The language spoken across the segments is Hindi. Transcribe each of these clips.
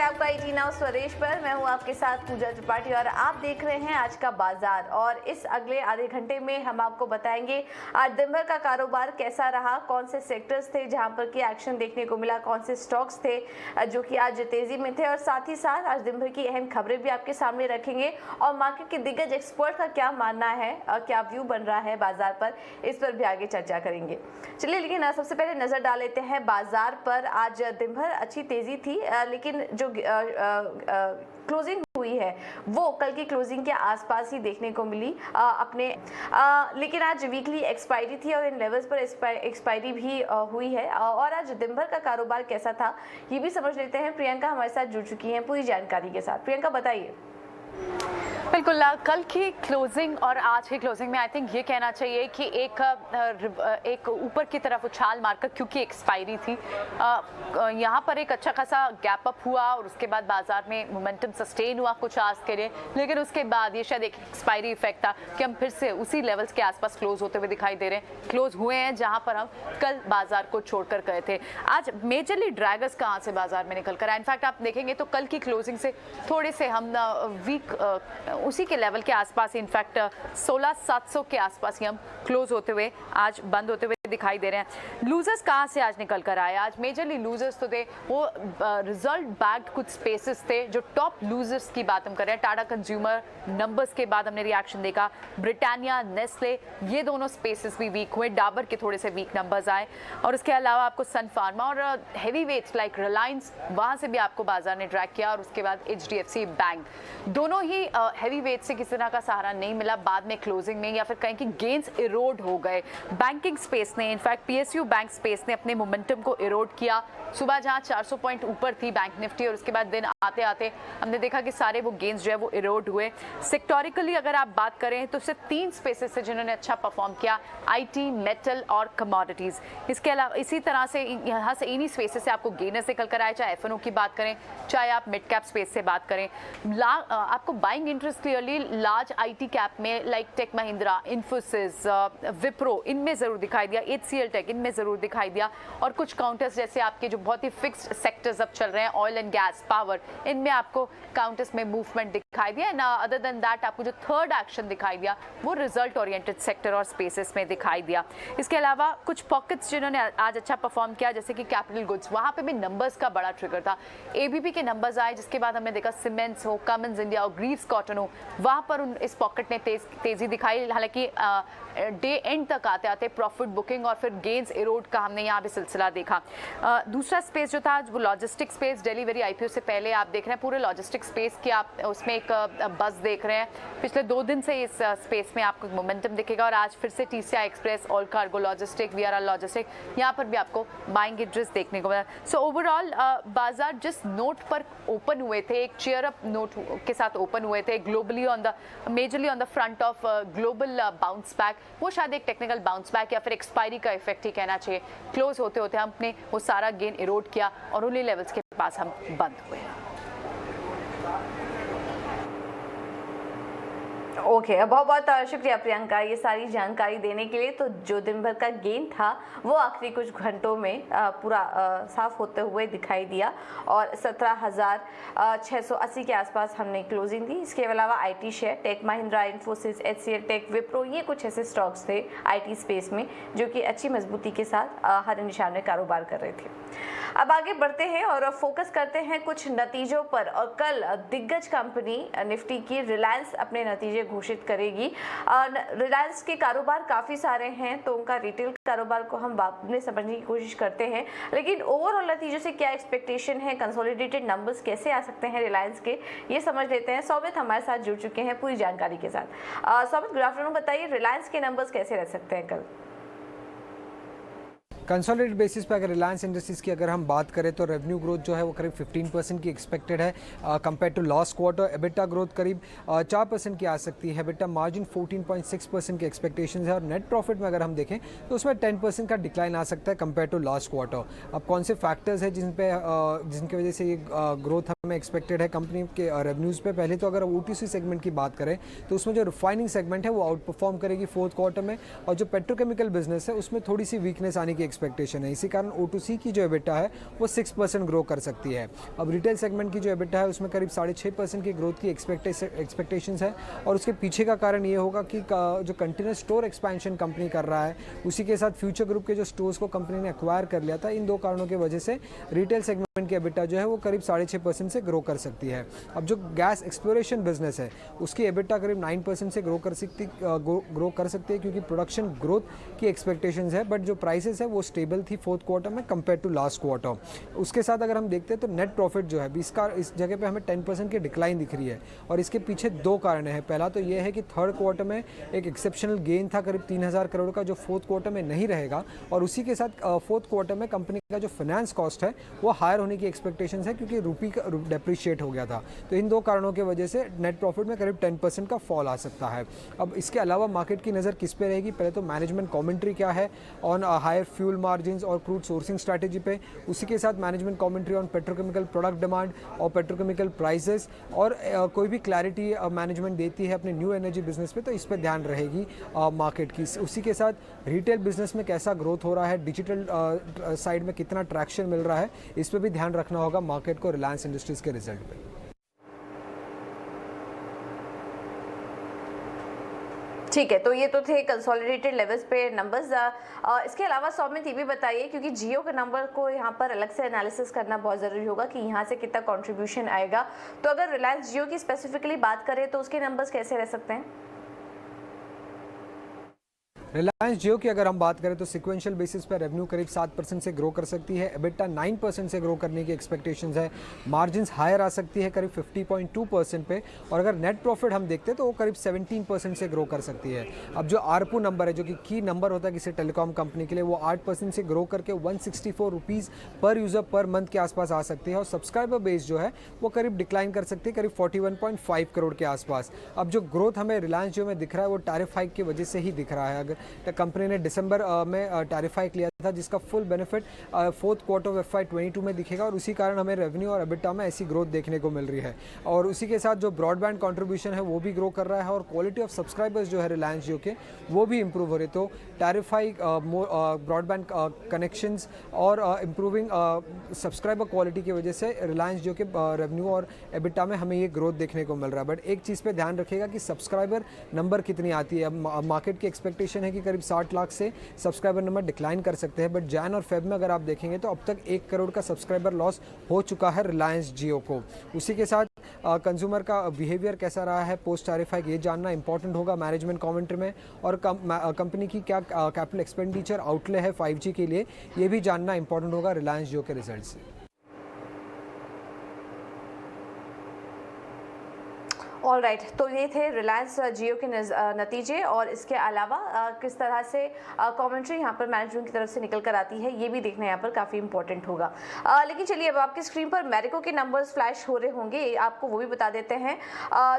आपका 18 नाउ स्वदेश पर। मैं हूं आपके साथ पूजा त्रिपाठी और आप देख रहे हैं आज का बाजार। और इस अगले आधे घंटे में हम आपको बताएंगे आज दिन भर का कारोबार कैसा रहा, कौन से सेक्टर्स थे जहां पर की एक्शन देखने को मिला, कौन से स्टॉक्स थे जो कि आज तेजी में थे, और साथ ही साथ आज दिन भर की अहम खबरें भी आपके सामने रखेंगे और मार्केट के दिग्गज एक्सपर्ट का क्या मानना है, क्या व्यू बन रहा है बाजार पर, इस पर भी आगे चर्चा करेंगे। चलिए, लेकिन सबसे पहले नजर डाल लेते हैं बाजार पर। आज दिन भर अच्छी तेजी थी, लेकिन जो क्लोजिंग हुई है वो कल की क्लोजिंग के आसपास ही देखने को मिली लेकिन आज वीकली एक्सपायरी थी और इन लेवल्स पर एक्सपायरी भी हुई है। और आज दिन भर का कारोबार कैसा था ये भी समझ लेते हैं। प्रियंका हमारे साथ जुड़ चुकी हैं पूरी जानकारी के साथ। प्रियंका, बताइए। बिल्कुल, कल की क्लोजिंग और आज की क्लोजिंग में आई थिंक ये कहना चाहिए कि एक ऊपर की तरफ उछाल मारकर, क्योंकि एक्सपायरी थी, यहाँ पर एक अच्छा खासा गैप अप हुआ और उसके बाद बाजार में मोमेंटम सस्टेन हुआ कुछ आज के लिए। लेकिन उसके बाद ये शायद एक एक्सपायरी इफेक्ट था कि हम फिर से उसी लेवल्स के आसपास क्लोज होते हुए दिखाई दे रहे हैं, क्लोज हुए हैं जहाँ पर हम कल बाजार को छोड़कर गए थे। आज मेजरली ड्रैगर्स कहाँ से बाजार में निकल कर आए, इनफैक्ट आप देखेंगे तो कल की क्लोजिंग से थोड़े से हम वीक उसी के लेवल के आसपास, इनफैक्ट 16,700 के आसपास ही हम क्लोज होते हुए आज बंद होते हुए दिखाई दे रहे हैं। लूजर्स कहाँ से आज निकल कर आए? आज मेजरली लूजर्स तो थे वो रिजल्ट बैक्ड कुछ स्पेसेस थे। जो टॉप लूजर्स की बात हम कर रहे हैं, टाटा कंज्यूमर नंबर्स के बाद हमने रिएक्शन देखा, ब्रिटानिया, नेस्ले, ये दोनों स्पेसेस भी वीक हुए। डाबर के थोड़े से वीक नंबर्स आए और उसके अलावा आपको सन फार्मा और हैवी वेट्स लाइक रिलायंस, वहाँ से भी आपको बाजार ने ट्रैक किया। और उसके बाद HDFC बैंक, दोनों ही हैवी वेट से किसी तरह का सहारा नहीं मिला बाद में क्लोजिंग में, या फिर कहीं की गेंस इरोड हो गए। बैंकिंग स्पेस ने, इनफैक्ट PSU बैंक स्पेस ने अपने मोमेंटम को इरोड किया। सुबह जहां 400 पॉइंट ऊपर थी बैंक निफ्टी और उसके बाद दिन आते आते हमने देखा कि सारे वो गेंस जो है वो इरोड हुए। सेक्टोरिकली अगर आप बात करें तो सिर्फ 3 स्पेसेस से जिन्होंने अच्छा परफॉर्म किया, IT, मेटल और कमोडिटीज। इसके अलावा इसी तरह से यहाँ से इन्हीं स्पेसेस से आपको गेनर्स निकल कर आए, चाहे FNO की बात करें, चाहे आप मिड कैप स्पेस से बात करें। आपको buying interest clearly large IT cap में लाइक टेक महिंद्रा, इन्फोसिस, विप्रो, इनमें जरूर दिखाई दिया। HCL टेक, इनमें जरूर दिखाई दिया। और कुछ काउंटर्स जैसे आपके जो बहुत ही फिक्स्ड सेक्टर्स अब चल रहे हैं, ऑयल एंड गैस, पावर, इनमें आपको काउंटर्स में मूवमेंट दिखाई दिया। ना अदर देन दैट आपको जो थर्ड एक्शन दिखाई दिया वो रिजल्ट ओरिएंटेड सेक्टर और स्पेसेस में दिखाई दिया। इसके अलावा कुछ पॉकेट्स जिन्होंने आज अच्छा परफॉर्म किया, जैसे कि कैपिटल गुड्स, वहां पे भी नंबर्स का बड़ा ट्रिगर था। ABB के नंबर्स आए, जिसके बाद हमने देखा सीमेंट्स हो, कमिंस इंडिया और ग्रीव्स कॉटन हो, वहां पर इस पॉकेट ने तेजी दिखाई। हालांकि डे एंड तक आते आते प्रॉफिट बुकिंग और फिर गेंस इरोड का हमने यहाँ भी सिलसिला देखा। दूसरा स्पेस जो था वो लॉजिस्टिक स्पेस, डिलीवरी IPO से पहले आप देख रहे हैं पूरे लॉजिस्टिक स्पेस की आप उसमें एक बस देख रहे हैं। पिछले 2 दिन से इस स्पेस में आपको मोमेंटम दिखेगा और आज फिर से TCI express, all cargo logistic, VRL logistic, यहाँ पर भी आपको बाइंग इंटरेस्ट देखने को मिला। सो ओवरऑल बाजार जिस नोट पर ओपन हुए थे, एक चेयर अप नोट के साथ ओपन हुए थे, globally majorly on the front of global bounce back, वो शायद एक टेक्निकल बाउंस बैक या फिर एक्सपायरी का इफेक्ट ही कहना चाहिए। क्लोज होते होते हमने वो सारा गेन इरोड किया और उन्हीं लेवल्स के पास हम बंद हुए। ओके, बहुत बहुत शुक्रिया प्रियंका ये सारी जानकारी देने के लिए। तो जो दिन भर का गेन था वो आखिरी कुछ घंटों में पूरा साफ होते हुए दिखाई दिया और 17,680 के आसपास हमने क्लोजिंग दी। इसके अलावा IT share, tech Mahindra, Infosys, HCL tech, Wipro, ये कुछ ऐसे स्टॉक्स थे IT स्पेस में जो कि अच्छी मजबूती के साथ हर निशान में कारोबार कर रहे थे। अब आगे बढ़ते हैं और फोकस करते हैं कुछ नतीजों पर। और कल दिग्गज कंपनी निफ्टी की रिलायंस अपने नतीजे घोषित करेगी। रिलायंस के कारोबार काफ़ी सारे हैं तो उनका रिटेल कारोबार को हम बाद में समझने की कोशिश करते हैं, लेकिन ओवरऑल नतीजों से क्या एक्सपेक्टेशन है, कंसोलिडेटेड नंबर्स कैसे आ सकते हैं रिलायंस के, ये समझ लेते हैं। सौमित हमारे साथ जुड़ चुके हैं पूरी जानकारी के साथ। सौमित, गुड आफ्टरनून, बताइए रिलायंस के नंबर्स कैसे रह सकते हैं कल? कंसोलिडेटेड बेसिस पे अगर रिलायंस इंडस्ट्रीज़ की अगर हम बात करें तो रेवेन्यू ग्रोथ जो है वो करीब 15% की एक्सपेक्टेड है compare to last quarter. EBITDA growth करीब 4% की आ सकती है। एबिटा मार्जिन 14.6% की एक्सपेक्टेशन है और नेट प्रॉफिट में अगर हम देखें तो उसमें 10% का डिक्लाइन आ सकता है कंपेयर टू लास्ट क्वार्टर। अब कौन से फैक्टर्स है जिनकी वजह से ये ग्रोथ हमें एक्सपेक्टेड है कंपनी के रेवेन्यूज़ पे? पहले तो अगर OTC सेगमेंट की बात करें तो उसमें जो रिफाइनिंग सेगमेंट है वो आउट परफॉर्म करेगी फोर्थ क्वार्टर में, और जो पेट्रोकेमिकल बिजनेस है उसमें थोड़ी सी वीकनेस आने की एक्सपेक्टेशन है। इसी कारण O2C की जो एबिटा है वो 6% ग्रो कर सकती है। अब रिटेल सेगमेंट की जो एबिटा है उसमें करीब 6.5% की ग्रोथ की एक्सपेक्टेशंस है और उसके पीछे का कारण ये होगा कि जो कंटिन्यूस स्टोर एक्सपेंशन कंपनी कर रहा है, उसी के साथ फ्यूचर ग्रुप के जो स्टोर्स को कंपनी ने एक्वायर कर लिया था, इन दो कारणों की वजह से रिटेल सेगमेंट की एबिटा जो है वो करीब 6.5% से ग्रो कर सकती है। अब जो गैस एक्सप्लोरेशन बिजनेस है उसकी एबिटा करीब 9% से ग्रो कर सकती है क्योंकि प्रोडक्शन ग्रोथ की एक्सपेक्टेशंस है, बट जो प्राइसेस है वो स्टेबल थी फोर्थ क्वार्टर में कंपेयर टू लास्ट क्वार्टर। उसके साथ अगर हम देखते हैं तो नेट प्रॉफिट जो है इस जगह पे हमें 10% की डिक्लाइन दिख रही है और इसके पीछे दो कारण है। पहला तो ये है कि थर्ड क्वार्टर में एक एक्सेप्शनल गेन था करीब 3000 करोड़ का जो फोर्थ क्वार्टर में नहीं रहेगा और उसी के साथ फोर्थ क्वार्टर में कंपनी का जो फाइनेंस कॉस्ट है वो हायर होने की एक्सपेक्टेशंस है क्योंकि रूपी का डेप्रिशिएट हो गया था। तो इन दो कारणों की वजह से नेट प्रॉफिट में करीब 10% का फॉल आ सकता है। अब इसके अलावा मार्केट की नज़र किस पे रहेगी? पहले तो मैनेजमेंट कमेंट्री क्या है ऑन हायर फ्यूल मार्जिन्स और क्रूड सोर्सिंग स्ट्रैटेजी पे, उसी के साथ management commentary on petrochemical product demand और पेट्रोकेमिकल प्राइसेस और कोई भी क्लैरिटी मैनेजमेंट देती है अपने न्यू एनर्जी बिजनेस पे तो इस पर ध्यान रहेगी मार्केट की। उसी के साथ रिटेल बिजनेस में कैसा ग्रोथ हो रहा है, डिजिटल साइड में कितना ट्रैक्शन मिल रहा है, इस पर भी ध्यान रखना होगा मार्केट को रिलायंस इंडस्ट्रीज के रिजल्ट पे। ठीक है, तो ये तो थे कंसोलिडेटेड लेवल्स पे नंबर्स। इसके अलावा सौमित ये भी बताइए, क्योंकि जियो के नंबर को यहाँ पर अलग से एनालिसिस करना बहुत ज़रूरी होगा कि यहाँ से कितना कंट्रीब्यूशन आएगा। तो अगर रिलायंस जियो की स्पेसिफिकली बात करें तो उसके नंबर्स कैसे रह सकते हैं? रिलायंस जियो की अगर हम बात करें तो सिक्वेंशियल बेसिस पर रेवेन्यू करीब 7% से ग्रो कर सकती है, एबिटा 9% से ग्रो करने की एक्सपेक्टेशंस है, मार्जिन्स हायर आ सकती है करीब 50.2% पे और अगर नेट प्रॉफिट हम देखते हैं तो वो करीब 17% से ग्रो कर सकती है। अब जो आरपू नंबर है जो कि की नंबर होता है किसी टेलीकॉम कंपनी के लिए, वो 8% से ग्रो करके 164 रुपीज़ पर यूज़र पर मंथ के आसपास आ सकती है और सब्सक्राइबर बेस जो है वो करीब डिक्लाइन कर सकती है करीब 41.5 करोड़ के आसपास। अब जो ग्रोथ हमें रिलायंस जियो में दिख रहा है वो टैरिफ हाइक की वजह से ही दिख रहा है। अगर कंपनी ने दिसंबर में टैरिफ हाइक लिया था जिसका full benefit fourth quarter of FY22 में दिखेगा और उसी कारण हमें रेवेन्यू और एबिटा में ऐसी ग्रोथ देखने को मिल रही है। और उसी के साथ जो ब्रॉडबैंड कंट्रीब्यूशन है वो भी ग्रो कर रहा है और क्वालिटी ऑफ सब्सक्राइबर्स जो है रिलायंस जियो के वो भी इंप्रूव हो रहे। तो टैरिफ हाइक, ब्रॉडबैंड कनेक्शंस और इम्प्रूविंग सब्सक्राइबर क्वालिटी की वजह से रिलायंस जियो के रेवेन्यू और एबिटा में हमें ये ग्रोथ देखने को मिल रहा है। बट एक चीज़ पे ध्यान रखिएगा कि सब्सक्राइबर नंबर कितनी आती है। अब मार्केट की एक्सपेक्टेशन है कि करीब 60 लाख से सब्सक्राइबर नंबर डिक्लाइन कर सकते हैं, बट जैन और फेब में अगर आप देखेंगे तो अब तक 1 करोड़ का सब्सक्राइबर लॉस हो चुका है रिलायंस जियो को। उसी के साथ कंज्यूमर का बिहेवियर कैसा रहा है पोस्ट टैरिफ हाइक ये जानना इंपॉर्टेंट होगा मैनेजमेंट कमेंट्री में, और कंपनी की क्या कैपिटल एक्सपेंडिचर आउटले है 5G के लिए ये भी जानना इंपॉर्टेंट होगा रिलायंस जियो के रिजल्ट से। ऑल राइट, तो ये थे रिलायंस जियो के नतीजे और इसके अलावा किस तरह से कमेंट्री यहाँ पर मैनेजमेंट की तरफ से निकल कर आती है ये भी देखना यहाँ पर काफ़ी इंपॉर्टेंट होगा। लेकिन चलिए अब आपकी स्क्रीन पर मैरिको के नंबर्स फ्लैश हो रहे होंगे, आपको वो भी बता देते हैं।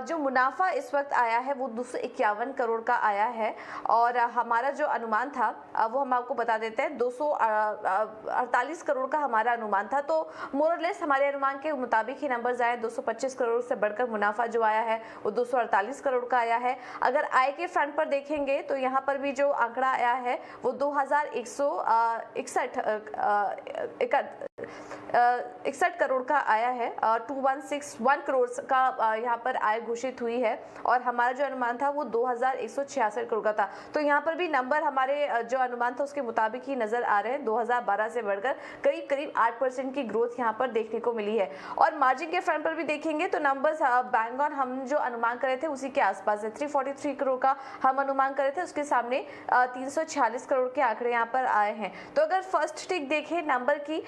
जो मुनाफा इस वक्त आया है वो 251 करोड़ का आया है और हमारा जो अनुमान था वो हम आपको बता देते हैं 248 करोड़ का हमारा अनुमान था। तो मोर और लेस हमारे अनुमान के मुताबिक ही नंबर्स आए। 225 करोड़ से बढ़कर मुनाफा जो आया है वो 248 करोड़ का आया है। अगर आय के फ्रंट पर देखेंगे तो यहाँ पर भी जो आंकड़ा आया है वो 2161 करोड़ का आया है। 2161 करोड़ का यहाँ पर आय घोषित हुई है और हमारा जो अनुमान था वो 2166 करोड़ का था। तो यहाँ पर भी नंबर हमारे जो अनुमान था उसके मुताबिक ही नजर आ रहे हैं। 2012 से बढ़कर करीब करीब 8% की ग्रोथ यहाँ पर देखने को मिली है। और मार्जिन के फ्रंट पर भी देखेंगे तो नंबर्स बैंग ऑन हम जो अनुमान करे थे उसी के आसपास है। 343 करोड़ का हम अनुमान करे थे, उसके सामने 346 करोड़ के आंकड़े यहाँ पर आए हैं। तो अगर फर्स्ट टिक देखें नंबर की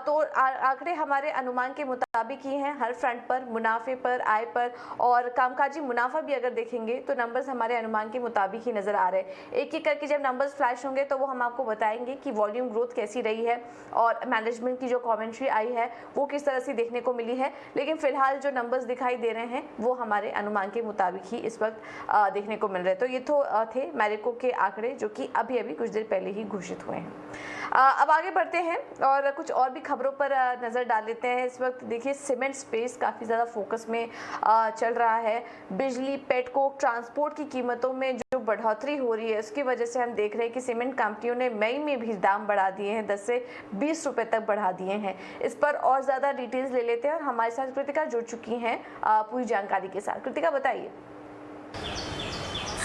तो आंकड़े हमारे अनुमान के मुताबिक ही हैं हर फ्रंट पर, मुनाफे पर, आय पर और कामकाजी मुनाफा भी अगर देखेंगे तो नंबर्स हमारे अनुमान के मुताबिक ही नजर आ रहे हैं। एक एक करके जब नंबर्स फ्लैश होंगे तो वो हम आपको बताएंगे कि वॉल्यूम ग्रोथ कैसी रही है और मैनेजमेंट की जो कमेंट्री आई है वो किस तरह से देखने को मिली है। लेकिन फिलहाल जो नंबर्स दिखाई दे रहे हैं वो हमारे अनुमान के मुताबिक ही इस वक्त देखने को मिल रहे हैं। तो ये तो थे मैरिको के आंकड़े जो कि अभी अभी कुछ देर पहले ही घोषित हुए हैं। अब आगे बढ़ते हैं और कुछ और भी खबरों पर नज़र डाल लेते हैं। इस वक्त देखिए सीमेंट स्पेस काफ़ी ज़्यादा फोकस में चल रहा है। बिजली, पेटकोक, ट्रांसपोर्ट की कीमतों में जो बढ़ोतरी हो रही है उसकी वजह से हम देख रहे हैं कि सीमेंट कंपनियों ने मई में भी दाम बढ़ा दिए हैं, 10 से 20 रुपए तक बढ़ा दिए हैं। इस पर और ज़्यादा डिटेल्स ले लेते हैं और हमारे साथ कृतिका जुड़ चुकी हैं पूरी जानकारी के साथ। कृतिका बताइए।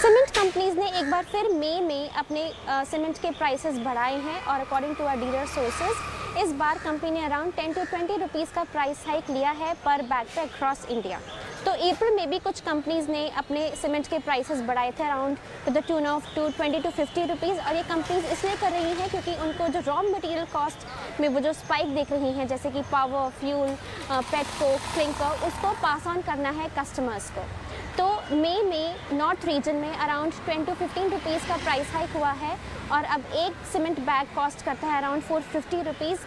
सीमेंट कंपनीज ने एक बार फिर मई में अपने सीमेंट के प्राइसेस बढ़ाए हैं और according to our dealer sources इस बार कंपनी ने अराउंड 10 to 20 रुपीज़ का प्राइस हाइक लिया है पर बैग पे अक्रॉस इंडिया। तो अप्रैल में भी कुछ कंपनीज ने अपने सीमेंट के प्राइसेस बढ़ाए थे around two the tune of 20 to 50 rupees, और ये कंपनीज इसलिए कर रही हैं क्योंकि उनको जो रॉ मटेरियल कॉस्ट में वो जो स्पाइक देख रही हैं जैसे कि power, fuel, pet coke, clinker, उसको पास ऑन करना है कस्टमर्स को। तो मई में नॉर्थ रीजन में अराउंड 10 to 15 रुपीज़ का प्राइस हाइक हुआ है और अब एक सीमेंट बैग कॉस्ट करता है अराउंड 450 रुपीज़।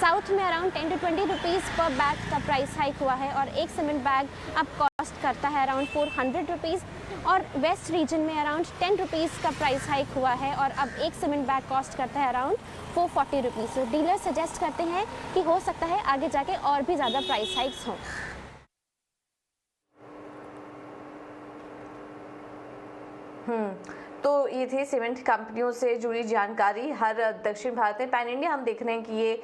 साउथ में अराउंड 10 to 20 रुपीज़ पर बैग का प्राइस हाइक हुआ है और एक सीमेंट बैग अब कॉस्ट करता है अराउंड 400 रुपीज़, और वेस्ट रीजन में अराउंड 10 रुपीज़ का प्राइस हाइक हुआ है और अब एक सीमेंट बैग कॉस्ट करता है अराउंड 440 रुपीज़। तो डीलर सजेस्ट करते हैं कि हो सकता है आगे जाके और भी ज़्यादा प्राइस हाइक्स हों। तो ये थी सीमेंट कंपनियों से जुड़ी जानकारी। हर दक्षिण भारत में पैन इंडिया हम देख रहे हैं कि ये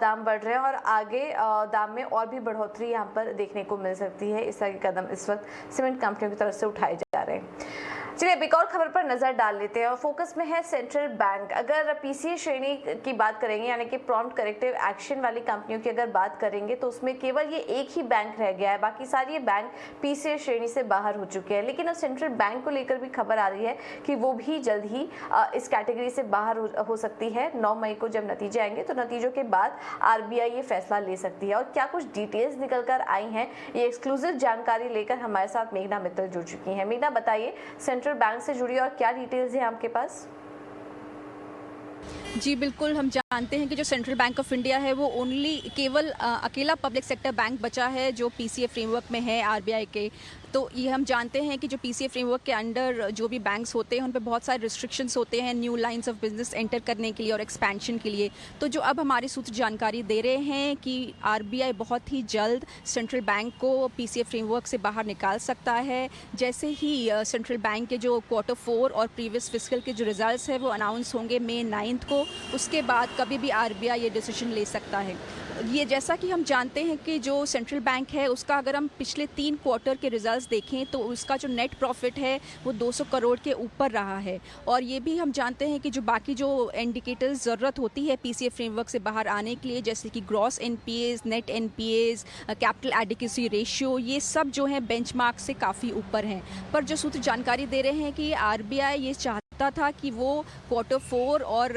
दाम बढ़ रहे हैं और आगे दाम में और भी बढ़ोतरी यहाँ पर देखने को मिल सकती है। इस तरह के कदम इस वक्त सीमेंट कंपनियों की तरफ से उठाए जा रहे हैं। चलिए अब एक और खबर पर नजर डाल लेते हैं और फोकस में है सेंट्रल बैंक। अगर पीसीए श्रेणी की बात करेंगे यानी कि प्रॉम्प्ट करेक्टिव एक्शन वाली कंपनियों की अगर बात करेंगे तो उसमें केवल ये एक ही बैंक रह गया है, बाकी सारे ये बैंक पीसीए श्रेणी से बाहर हो चुके हैं। लेकिन अब सेंट्रल बैंक को लेकर भी खबर आ रही है कि वो भी जल्द ही इस कैटेगरी से बाहर हो सकती है। 9 मई को जब नतीजे आएंगे तो नतीजों के बाद आरबीआई ये फैसला ले सकती है। और क्या कुछ डिटेल्स निकल कर आई हैं, ये एक्सक्लूसिव जानकारी लेकर हमारे साथ मेघना मित्तल जुड़ चुकी हैं। मेघना बताइए, सेंट्रल बैंक से जुड़ी और क्या डिटेल्स हैं आपके पास? जी बिल्कुल, हम जानते हैं कि जो सेंट्रल बैंक ऑफ इंडिया है वो केवल अकेला पब्लिक सेक्टर बैंक बचा है जो पीसीए फ्रेमवर्क में है आरबीआई के। तो ये हम जानते हैं कि जो पीसीए फ्रेमवर्क के अंडर जो भी बैंक्स होते हैं उन पे बहुत सारे रिस्ट्रिक्शंस होते हैं new lines of business enter करने के लिए और एक्सपेंशन के लिए। तो जो अब हमारे सूत्र जानकारी दे रहे हैं कि आरबीआई बहुत ही जल्द सेंट्रल बैंक को पीसीए फ्रेमवर्क से बाहर निकाल सकता है। जैसे ही सेंट्रल बैंक के जो Q4 और प्रीवियस फिस्कल के जो रिजल्ट्स है वो अनाउंस होंगे May 9 को, उसके बाद कभी भी आरबीआई ये डिसीजन ले सकता है। ये जैसा कि हम जानते हैं कि जो सेंट्रल बैंक है उसका अगर हम पिछले 3 क्वार्टर के रिजल्ट्स देखें तो उसका जो नेट प्रॉफिट है वो 200 करोड़ के ऊपर रहा है। और ये भी हम जानते हैं कि जो बाकी जो इंडिकेटर्स ज़रूरत होती है पीसीए फ्रेमवर्क से बाहर आने के लिए, जैसे कि gross NPAs, net NPAs, capital adequacy ratio, ये सब जो है बेंचमार्क से काफ़ी ऊपर हैं। पर जो सूत्र जानकारी दे रहे हैं कि आरबीआई ये चाहता था कि वो Q4 और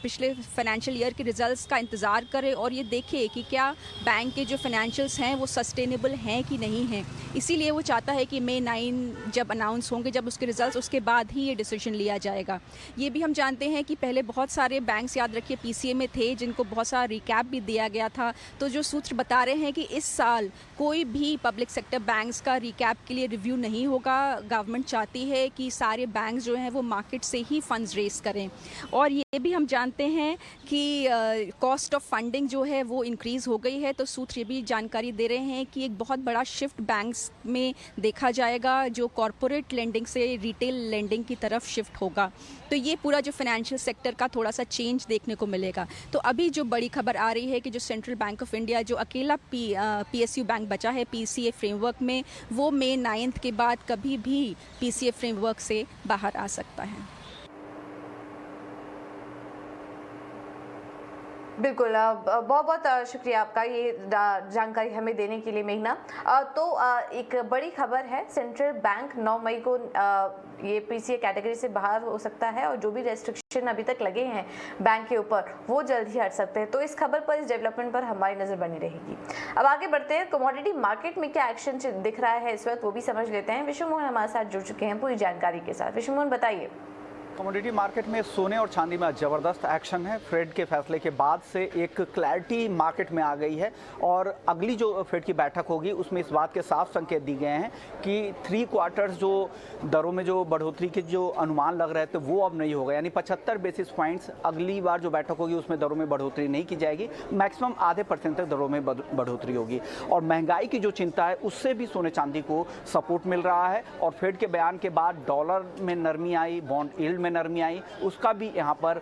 पिछले फाइनेंशियल ईयर के रिजल्ट्स का इंतज़ार करे और ये देखे कि क्या बैंक के जो फाइनेंशियल्स हैं वो सस्टेनेबल हैं कि नहीं हैं। इसीलिए वो चाहता है कि May 9 जब अनाउंस होंगे, जब उसके रिजल्ट्स, उसके बाद ही ये डिसीजन लिया जाएगा। ये भी हम जानते हैं कि पहले बहुत सारे बैंक्स, याद रखिए, पीसीए में थे जिनको बहुत सारा रिकैप भी दिया गया था। तो जो सूत्र बता रहे हैं कि इस साल कोई भी पब्लिक सेक्टर बैंक्स का रिकैप के लिए रिव्यू नहीं होगा। गवर्नमेंट चाहती है कि सारे बैंक्स जो हैं वो मार्केट से ही फंड्स रेस करें। और ये भी हम जानते हैं कि कॉस्ट ऑफ फंडिंग जो है वो इंक्रीज़ हो गई है। तो सूत्र ये भी जानकारी दे रहे हैं कि एक बहुत बड़ा शिफ्ट बैंक्स में देखा जाएगा जो कॉरपोरेट लेंडिंग से रिटेल लेंडिंग की तरफ शिफ्ट होगा। तो ये पूरा जो फाइनेंशियल सेक्टर का थोड़ा सा चेंज देखने को मिलेगा। तो अभी जो बड़ी खबर आ रही है कि जो सेंट्रल बैंक ऑफ इंडिया जो अकेला पीएसयू बैंक बचा है पीसीए फ्रेमवर्क में, वो May 9 के बाद कभी भी पीसीए फ्रेमवर्क से बाहर आ सकता है। बिल्कुल, बहुत बहुत शुक्रिया आपका ये जानकारी हमें देने के लिए मेघना। तो एक बड़ी खबर है, सेंट्रल बैंक 9 मई को ये पीसीए कैटेगरी से बाहर हो सकता है और जो भी रेस्ट्रिक्शन अभी तक लगे हैं बैंक के ऊपर वो जल्द ही हट सकते हैं। तो इस खबर पर, इस डेवलपमेंट पर हमारी नज़र बनी रहेगी। अब आगे बढ़ते हैं, कमोडिटी मार्केट में क्या एक्शन दिख रहा है इस वक्त वो भी समझ लेते हैं। विश्व मोहन हमारे साथ जुड़ चुके हैं पूरी जानकारी के साथ। विश्व मोहन बताइए। कमोडिटी मार्केट में सोने और चांदी में ज़बरदस्त एक्शन है। फेड के फैसले के बाद से एक क्लैरिटी मार्केट में आ गई है और अगली जो फेड की बैठक होगी उसमें इस बात के साफ संकेत दिए गए हैं कि 3 क्वार्टर्स जो दरों में जो बढ़ोतरी के जो अनुमान लग रहे थे वो अब नहीं होगा, यानी 75 बेसिस पॉइंट्स अगली बार जो बैठक होगी उसमें दरों में बढ़ोतरी नहीं की जाएगी, मैक्सिमम आधे % तक दरों में बढ़ोतरी होगी। और महंगाई की जो चिंता है उससे भी सोने चांदी को सपोर्ट मिल रहा है और फेड के बयान के बाद डॉलर में नरमी आई, बॉन्ड यील्ड में नरमी आई, उसका भी यहाँ पर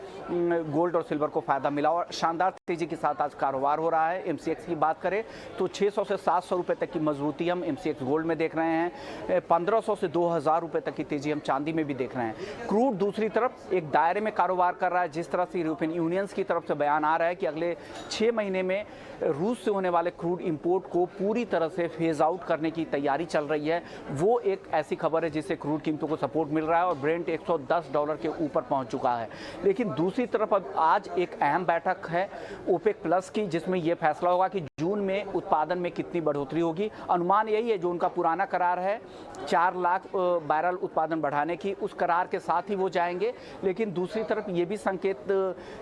गोल्ड और सिल्वर को फायदा मिला और शानदार तेजी के साथ आज कारोबार हो रहा है। एमसीएक्स की बात करें तो 600 से 700 रुपए तक की मजबूती हम एमसीएक्स गोल्ड में देख रहे हैं, 1500 से 2000 रुपए तक की तेजी हम चांदी में भी देख रहे हैं। क्रूड दूसरी तरफ एक दायरे में कारोबार कर रहा है। जिस तरह से यूरोपियन यूनियंस की तरफ से बयान आ रहा है कि अगले 6 महीने में रूस से होने वाले क्रूड इंपोर्ट को पूरी तरह से फेज आउट करने की तैयारी चल रही है, वो एक ऐसी खबर है जिससे क्रूड कीमतों को सपोर्ट मिल रहा है और ब्रेंट $110 के ऊपर पहुंच चुका है। लेकिन दूसरी तरफ अब आज एक अहम बैठक है ओपेक प्लस की, जिसमें यह फैसला होगा कि जून में उत्पादन में कितनी बढ़ोतरी होगी। अनुमान यही है, जो उनका पुराना करार है 4 लाख बैरल उत्पादन बढ़ाने की, उस करार के साथ ही वो जाएंगे। लेकिन दूसरी तरफ ये भी संकेत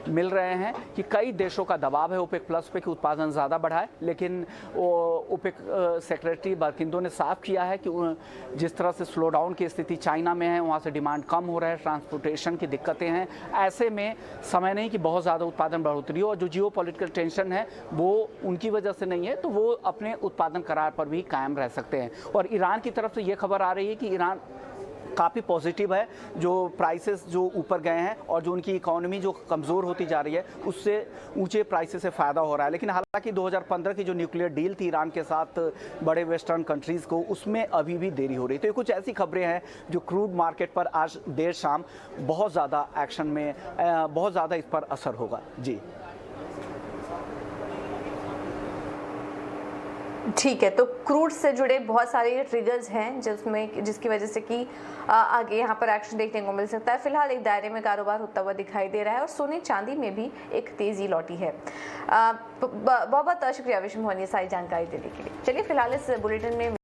मिल रहे हैं कि कई देशों का दबाव है ओपेक प्लस पे कि उत्पादन ज़्यादा बढ़ाए, लेकिन ओपेक सेक्रेटरी बर्किंदो ने साफ किया है कि जिस तरह से स्लो डाउन की स्थिति चाइना में है, वहाँ से डिमांड कम हो रहा है, ट्रांसपोर्टेशन की दिक्कतें हैं, ऐसे में समय नहीं कि बहुत ज़्यादा उत्पादन बढ़ोतरी हो। और जो जियो पॉलिटिकल टेंशन है वो उनकी वजह से नहीं है, तो वो अपने उत्पादन करार पर भी कायम रह सकते हैं। और ईरान की तरफ से ये खबर आ रही है कि ईरान काफ़ी पॉजिटिव है, जो प्राइसेस जो ऊपर गए हैं और जो उनकी इकोनॉमी जो कमज़ोर होती जा रही है उससे ऊंचे प्राइसेस से फ़ायदा हो रहा है। लेकिन हालांकि 2015 की जो न्यूक्लियर डील थी ईरान के साथ बड़े वेस्टर्न कंट्रीज़ को, उसमें अभी भी देरी हो रही है। तो ये कुछ ऐसी खबरें हैं जो क्रूड मार्केट पर आज देर शाम बहुत ज़्यादा एक्शन में बहुत ज़्यादा इस पर असर होगा। जी ठीक है, तो क्रूड से जुड़े बहुत सारे ट्रिगर्स हैं जिसकी वजह से कि आगे यहाँ पर एक्शन देखने को मिल सकता है। फिलहाल एक दायरे में कारोबार होता हुआ दिखाई दे रहा है और सोने चांदी में भी एक तेजी लौटी है। बहुत बहुत शुक्रिया विष्णु मोहन ये सारी जानकारी देने के लिए। चलिए फिलहाल इस बुलेटिन में